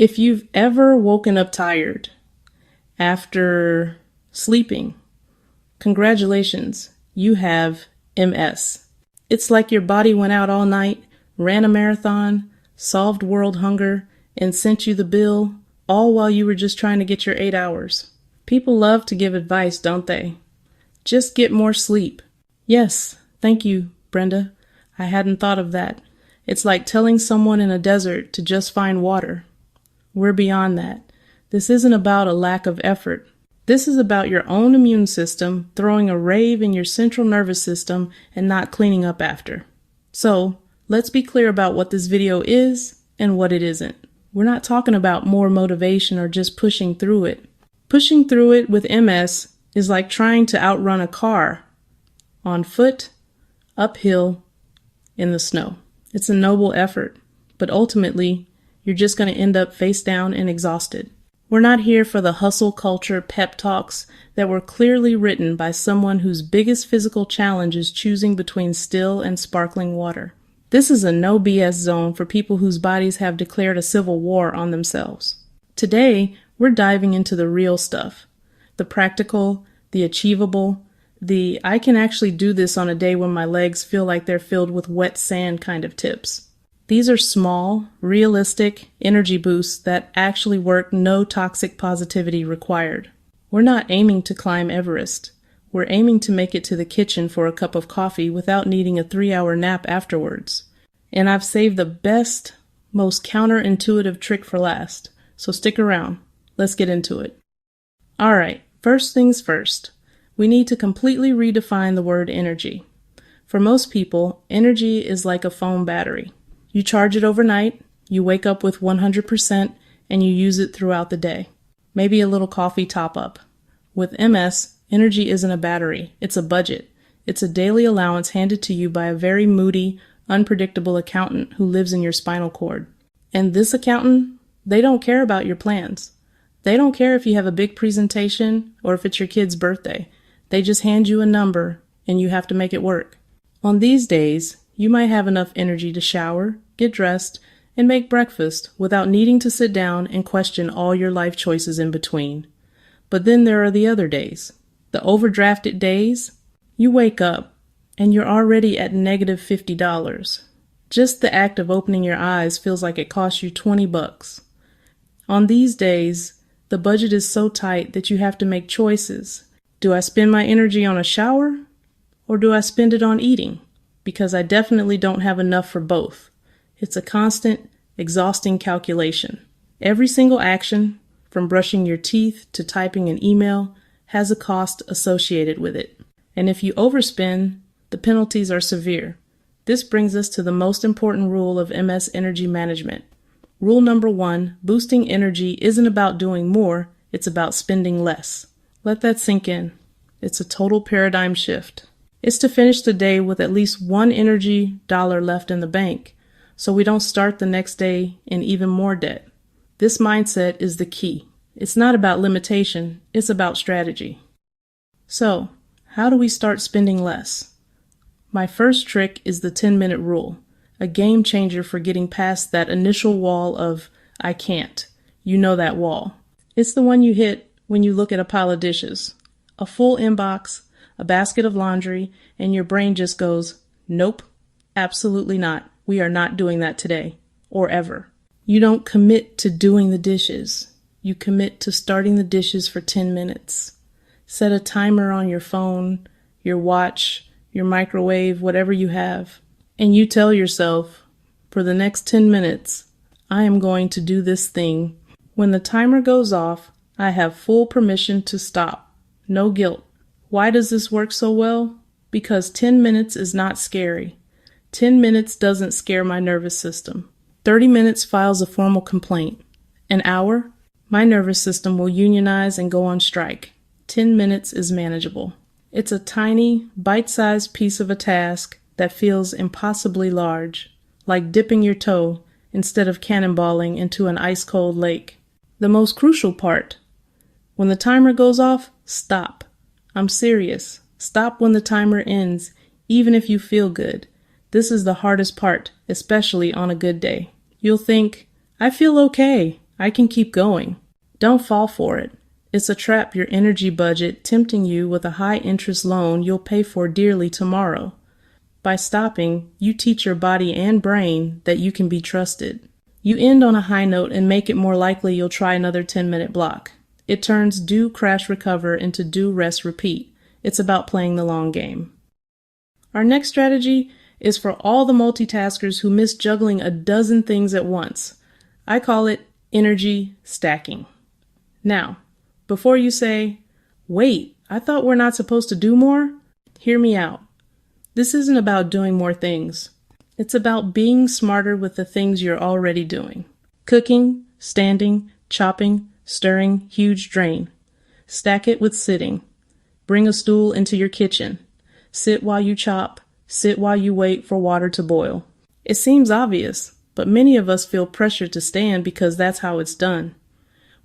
If you've ever woken up tired after sleeping, congratulations, you have MS. It's like your body went out all night, ran a marathon, solved world hunger, and sent you the bill, all while you were just trying to get your 8 hours. People love to give advice, don't they? Just get more sleep. Yes, thank you, Brenda. I hadn't thought of that. It's like telling someone in a desert to just find water. We're beyond that. This isn't about a lack of effort. This is about your own immune system throwing a rave in your central nervous system and not cleaning up after. So, let's be clear about what this video is and what it isn't. We're not talking about more motivation or just pushing through it. Pushing through it with MS is like trying to outrun a car on foot, uphill, in the snow. It's a noble effort, but ultimately, you're just going to end up face down and exhausted. We're not here for the hustle culture pep talks that were clearly written by someone whose biggest physical challenge is choosing between still and sparkling water. This is a no BS zone for people whose bodies have declared a civil war on themselves. Today, we're diving into the real stuff. The practical, the achievable, the I can actually do this on a day when my legs feel like they're filled with wet sand kind of tips. These are small, realistic energy boosts that actually work, no toxic positivity required. We're not aiming to climb Everest. We're aiming to make it to the kitchen for a cup of coffee without needing a 3-hour nap afterwards. And I've saved the best, most counterintuitive trick for last. So stick around. Let's get into it. All right, first things first. We need to completely redefine the word energy. For most people, energy is like a phone battery. You charge it overnight, you wake up with 100%, and you use it throughout the day. Maybe a little coffee top-up. With MS, energy isn't a battery, it's a budget. It's a daily allowance handed to you by a very moody, unpredictable accountant who lives in your spinal cord. And this accountant, they don't care about your plans. They don't care if you have a big presentation or if it's your kid's birthday. They just hand you a number, and you have to make it work. On these days, you might have enough energy to shower, get dressed, and make breakfast without needing to sit down and question all your life choices in between. But then there are the other days, the overdrafted days. You wake up and you're already at negative $50. Just the act of opening your eyes feels like it costs you $20. On these days, the budget is so tight that you have to make choices. Do I spend my energy on a shower or do I spend it on eating? Because I definitely don't have enough for both. It's a constant, exhausting calculation. Every single action, from brushing your teeth to typing an email, has a cost associated with it. And if you overspend, the penalties are severe. This brings us to the most important rule of MS energy management. Rule number 1, boosting energy isn't about doing more, it's about spending less. Let that sink in. It's a total paradigm shift. It's to finish the day with at least one energy dollar left in the bank, so we don't start the next day in even more debt. This mindset is the key. It's not about limitation, it's about strategy. So, how do we start spending less? My first trick is the 10-minute rule, a game changer for getting past that initial wall of, I can't. You know that wall. It's the one you hit when you look at a pile of dishes, a full inbox, a basket of laundry, and your brain just goes, nope, absolutely not. We are not doing that today, or ever. You don't commit to doing the dishes. You commit to starting the dishes for 10 minutes. Set a timer on your phone, your watch, your microwave, whatever you have, and you tell yourself, for the next 10 minutes, I am going to do this thing. When the timer goes off, I have full permission to stop. No guilt. Why does this work so well? Because 10 minutes is not scary. 10 minutes doesn't scare my nervous system. 30 minutes files a formal complaint. An hour, my nervous system will unionize and go on strike. 10 minutes is manageable. It's a tiny, bite-sized piece of a task that feels impossibly large, like dipping your toe instead of cannonballing into an ice-cold lake. The most crucial part, when the timer goes off, stop. I'm serious. Stop when the timer ends, even if you feel good. This is the hardest part, especially on a good day. You'll think, I feel okay. I can keep going. Don't fall for it. It's a trap your energy budget tempting you with a high-interest loan you'll pay for dearly tomorrow. By stopping, you teach your body and brain that you can be trusted. You end on a high note and make it more likely you'll try another 10-minute block. It turns do, crash, recover into do, rest, repeat. It's about playing the long game. Our next strategy is for all the multitaskers who miss juggling a dozen things at once. I call it energy stacking. Now, before you say, wait, I thought we're not supposed to do more, hear me out. This isn't about doing more things. It's about being smarter with the things you're already doing. Cooking, standing, chopping, stirring, huge drain. Stack it with sitting. Bring a stool into your kitchen. Sit while you chop. Sit while you wait for water to boil. It seems obvious, but many of us feel pressured to stand because that's how it's done.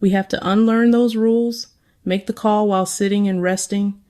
We have to unlearn those rules, make the call while sitting and resting,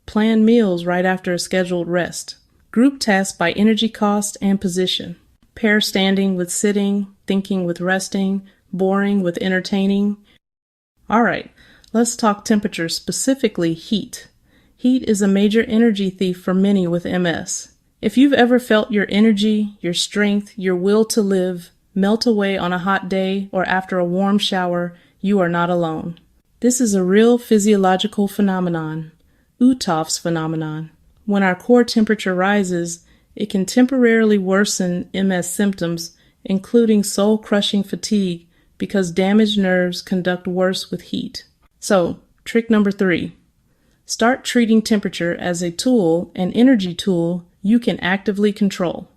plan meals right after a scheduled rest. Group tasks by energy cost and position. Pair standing with sitting, thinking with resting, boring with entertaining. All right, let's talk temperature, specifically heat. Heat is a major energy thief for many with MS. If you've ever felt your energy, your strength, your will to live melt away on a hot day or after a warm shower, you are not alone. This is a real physiological phenomenon, Uthoff's phenomenon. When our core temperature rises, it can temporarily worsen MS symptoms, including soul-crushing fatigue, because damaged nerves conduct worse with heat. So, trick number 3. Start treating temperature as a tool, an energy tool you can actively control.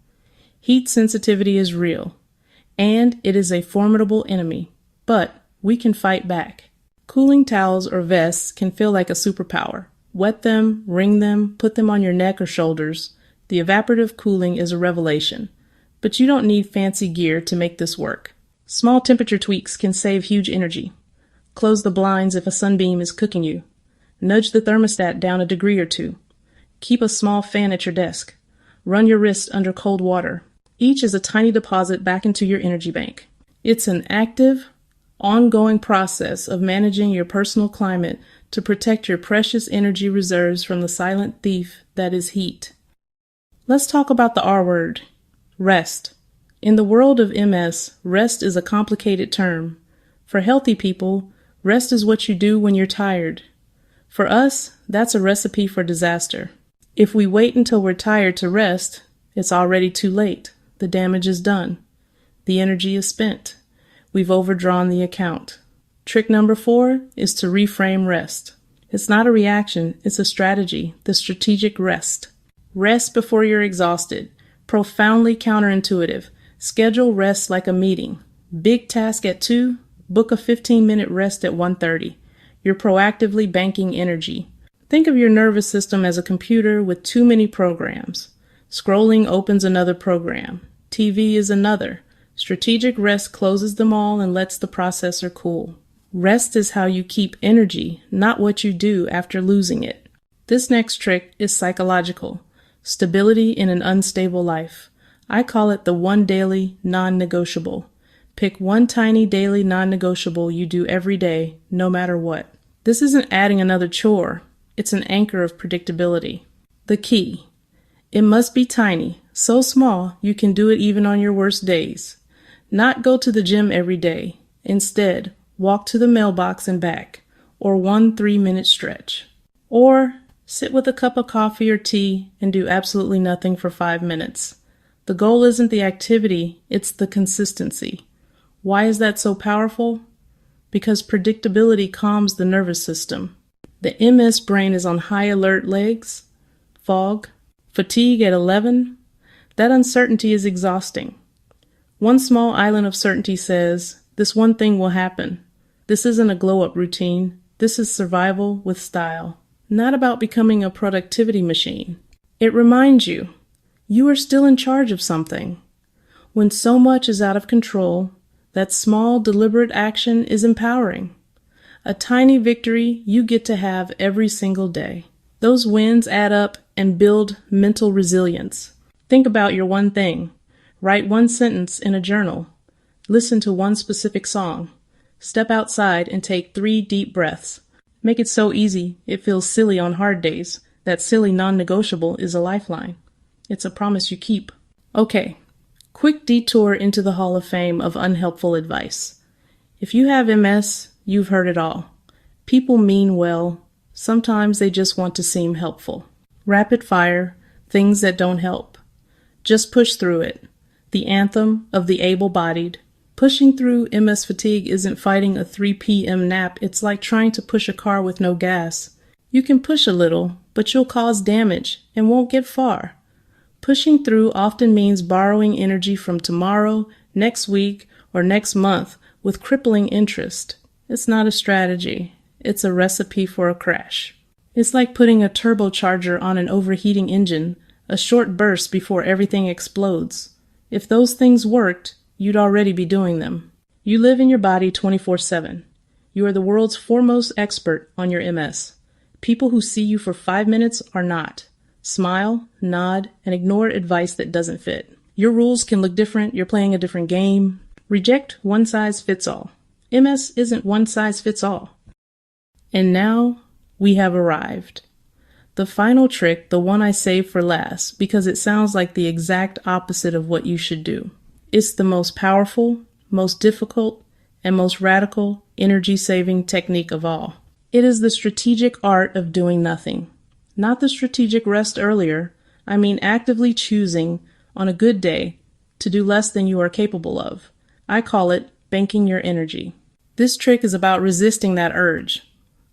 Heat sensitivity is real, and it is a formidable enemy, but we can fight back. Cooling towels or vests can feel like a superpower. Wet them, wring them, put them on your neck or shoulders. The evaporative cooling is a revelation, but you don't need fancy gear to make this work. Small temperature tweaks can save huge energy. Close the blinds if a sunbeam is cooking you. Nudge the thermostat down a degree or 2. Keep a small fan at your desk. Run your wrist under cold water. Each is a tiny deposit back into your energy bank. It's an active, ongoing process of managing your personal climate to protect your precious energy reserves from the silent thief that is heat. Let's talk about the R word, rest. In the world of MS, rest is a complicated term. For healthy people, rest is what you do when you're tired. For us, that's a recipe for disaster. If we wait until we're tired to rest, it's already too late. The damage is done. The energy is spent. We've overdrawn the account. Trick number 4 is to reframe rest. It's not a reaction, it's a strategy, the strategic rest. Rest before you're exhausted. Profoundly counterintuitive. Schedule rest like a meeting. Big task at 2, book a 15-minute rest at 1:30. You're proactively banking energy. Think of your nervous system as a computer with too many programs. Scrolling opens another program. TV is another. Strategic rest closes them all and lets the processor cool. Rest is how you keep energy, not what you do after losing it. This next trick is psychological. Stability in an unstable life. I call it the one daily non-negotiable. Pick one tiny daily non-negotiable you do every day, no matter what. This isn't adding another chore. It's an anchor of predictability. The key. It must be tiny, so small you can do it even on your worst days. Not go to the gym every day. Instead, walk to the mailbox and back, or one 3-minute stretch. Or sit with a cup of coffee or tea and do absolutely nothing for 5 minutes. The goal isn't the activity, it's the consistency. Why is that so powerful? Because predictability calms the nervous system. The MS brain is on high alert legs, fog, fatigue at 11. That uncertainty is exhausting. One small island of certainty says, this one thing will happen. This isn't a glow-up routine. This is survival with style. Not about becoming a productivity machine. It reminds you, you are still in charge of something. When so much is out of control, that small, deliberate action is empowering. A tiny victory you get to have every single day. Those wins add up and build mental resilience. Think about your one thing. Write one sentence in a journal. Listen to one specific song. Step outside and take 3 deep breaths. Make it so easy, it feels silly on hard days. That silly non-negotiable is a lifeline. It's a promise you keep. Okay, quick detour into the Hall of Fame of unhelpful advice. If you have MS, you've heard it all. People mean well. Sometimes they just want to seem helpful. Rapid fire, things that don't help. Just push through it. The anthem of the able-bodied. Pushing through MS fatigue isn't fighting a 3 p.m. nap. It's like trying to push a car with no gas. You can push a little, but you'll cause damage and won't get far. Pushing through often means borrowing energy from tomorrow, next week, or next month with crippling interest. It's not a strategy. It's a recipe for a crash. It's like putting a turbocharger on an overheating engine, a short burst before everything explodes. If those things worked, you'd already be doing them. You live in your body 24/7. You are the world's foremost expert on your MS. People who see you for 5 minutes are not. Smile, nod, and ignore advice that doesn't fit. Your rules can look different. You're playing a different game. Reject one size fits all. MS isn't one size fits all. And now we have arrived. The final trick, the one I saved for last, because it sounds like the exact opposite of what you should do. It's the most powerful, most difficult, and most radical energy-saving technique of all. It is the strategic art of doing nothing. Not the strategic rest earlier. I mean actively choosing, on a good day, to do less than you are capable of. I call it banking your energy. This trick is about resisting that urge.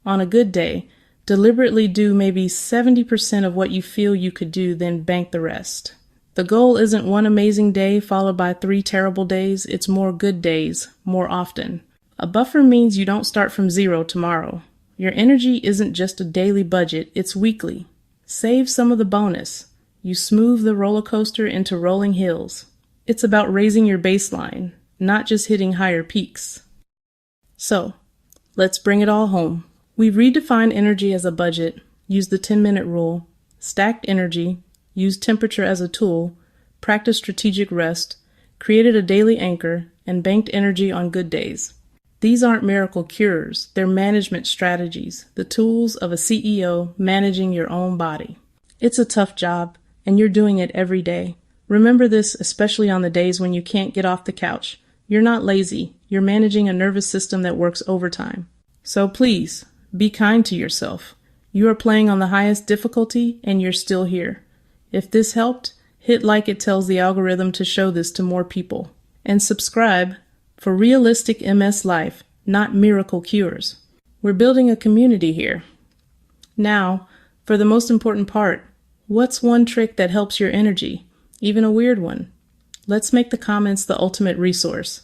On a good day, deliberately do maybe 70% of what you feel you could do, then bank the rest. The goal isn't one amazing day followed by 3 terrible days. It's more good days, more often. A buffer means you don't start from zero tomorrow. Your energy isn't just a daily budget, it's weekly. Save some of the bonus. You smooth the roller coaster into rolling hills. It's about raising your baseline, not just hitting higher peaks. So, let's bring it all home. We've redefined energy as a budget, used the 10-minute rule, stacked energy, used temperature as a tool, practiced strategic rest, created a daily anchor, and banked energy on good days. These aren't miracle cures, they're management strategies, the tools of a CEO managing your own body. It's a tough job, and you're doing it every day. Remember this, especially on the days when you can't get off the couch. You're not lazy, you're managing a nervous system that works overtime. So please, be kind to yourself. You are playing on the highest difficulty, and you're still here. If this helped, hit like it tells the algorithm to show this to more people. And subscribe for realistic MS life, not miracle cures. We're building a community here. Now, for the most important part, what's one trick that helps your energy? Even a weird one? Let's make the comments the ultimate resource.